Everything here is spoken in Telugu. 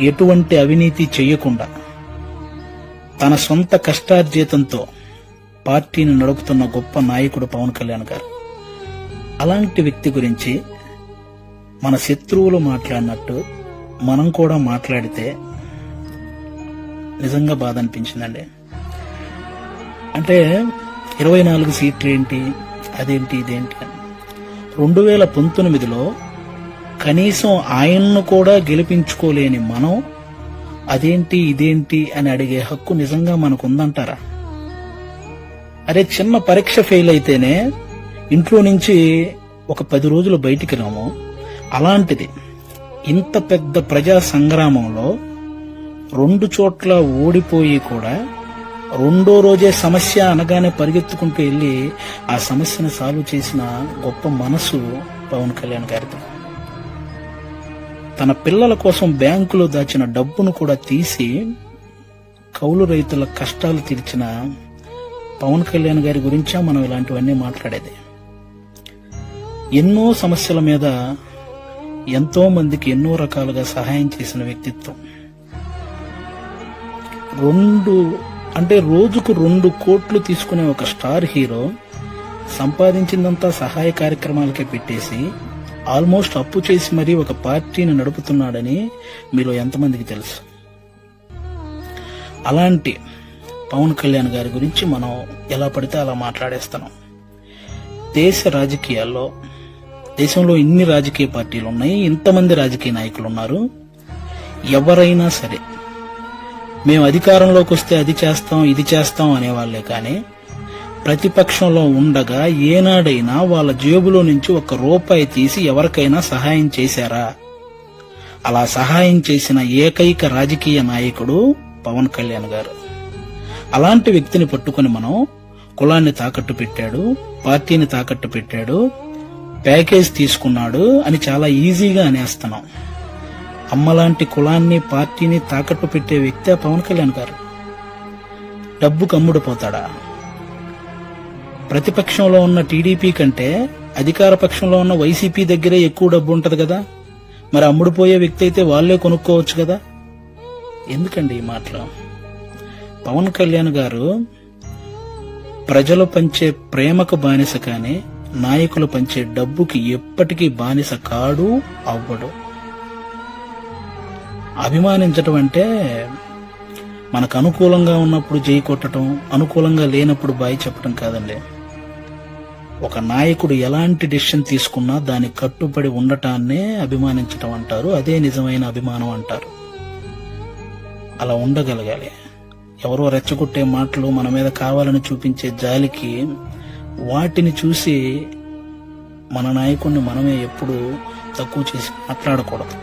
ఎటువంటి అవినీతి చేయకుండా తన సొంత కష్టార్జితంతో పార్టీని నడుపుతున్న గొప్ప నాయకుడు పవన్ కళ్యాణ్ గారు. అలాంటి వ్యక్తి గురించి మన శత్రువులు మాట్లాడినట్టు మనం కూడా మాట్లాడితే నిజంగా బాధ అనిపించిందండి. అంటే 24 సీట్లు ఏంటి, అదేంటి, ఇదేంటి అని 2019లో కనీసం ఆయన్ను కూడా గెలిపించుకోలేని మనం అదేంటి ఇదేంటి అని అడిగే హక్కు నిజంగా మనకుందంటారా? అరే, చిన్న పరీక్ష ఫెయిల్ అయితేనే ఇంట్లో నుంచి ఒక 10 రోజులు బయటికి రాము. అలాంటిది ఇంత పెద్ద ప్రజా సంగ్రామంలో 2 చోట్ల ఓడిపోయి కూడా 2వ రోజే సమస్య అనగానే పరిగెత్తుకుంటూ వెళ్లి ఆ సమస్యను సాల్వ్ చేసిన గొప్ప మనసు పవన్ కళ్యాణ్ గారిది. తన పిల్లల కోసం బ్యాంకులో దాచిన డబ్బును కూడా తీసి కౌలు రైతుల కష్టాలు తీర్చిన పవన్ కళ్యాణ్ గారి గురించే మనం ఇలాంటివన్నీ మాట్లాడేది. ఎన్నో సమస్యల మీద ఎంతో మందికి ఎన్నో రకాలుగా సహాయం చేసిన వ్యక్తిత్వం. రోజుకు 2 కోట్లు తీసుకునే ఒక స్టార్ హీరో సంపాదించిందంతా సహాయ కార్యక్రమాలకే పెట్టేసి ఆల్మోస్ట్ అప్పు చేసి మరీ ఒక పార్టీని నడుపుతున్నాడని మీలో ఎంతమందికి తెలుసు? అలాంటి పవన్ కళ్యాణ్ గారి గురించి మనం ఎలా పడితే అలా మాట్లాడేస్తున్నాం. దేశంలో ఇన్ని రాజకీయ పార్టీలు ఉన్నాయి, ఇంతమంది రాజకీయ నాయకులు ఉన్నారు. ఎవరైనా సరే మేము అధికారంలోకి వస్తే అది చేస్తాం ఇది చేస్తాం అనేవాళ్లే కానీ ప్రతిపక్షంలో ఉండగా ఏనాడైనా వాళ్ళ జేబులో నుంచి 1 రూపాయి తీసి ఎవరికైనా సహాయం చేశారా? అలా సహాయం చేసిన ఏకైక రాజకీయ నాయకుడు పవన్ కళ్యాణ్ గారు. అలాంటి వ్యక్తిని పట్టుకుని మనం కులాన్ని తాకట్టు పెట్టాడు, పార్టీని తాకట్టు పెట్టాడు, ప్యాకేజ్ తీసుకున్నాడు అని చాలా ఈజీగా అనేస్తున్నాం. అమ్మలాంటి కులాన్ని పార్టీని తాకట్టు పెట్టే వ్యక్తే పవన్ కళ్యాణ్ గారు. డబ్బుకు అమ్ముడుపోతాడా? ప్రతిపక్షంలో ఉన్న టీడీపీ కంటే అధికార పక్షంలో ఉన్న వైసీపీ దగ్గరే ఎక్కువ డబ్బు ఉంటది కదా, మరి అమ్ముడుపోయే వ్యక్తి అయితే వాళ్లే కొనుక్కోవచ్చు కదా. ఎందుకండి ఈ మాటలు? పవన్ కళ్యాణ్ గారు ప్రజలు పంచే ప్రేమకు బానిస కానీ నాయకులు పంచే డబ్బుకి ఎప్పటికీ బానిస కాడు, అవ్వడు. అభిమానించటం అంటే మనకు అనుకూలంగా ఉన్నప్పుడు జై కొట్టడం, అనుకూలంగా లేనప్పుడు బాయ్ చెప్పడం కాదండి. ఒక నాయకుడు ఎలాంటి డెసిషన్ తీసుకున్నా దానికి కట్టుబడి ఉండటాన్నే అభిమానించటం అంటారు. అదే నిజమైన అభిమానం అంటారు. అలా ఉండగలగాలి. ఎవరో రెచ్చగొట్టే మాటలు, మన మీద కావాలని చూపించే జాలికి వాటిని చూసి మన నాయకుడిని మనమే ఎప్పుడు తక్కువ చేసి మాట్లాడకూడదు.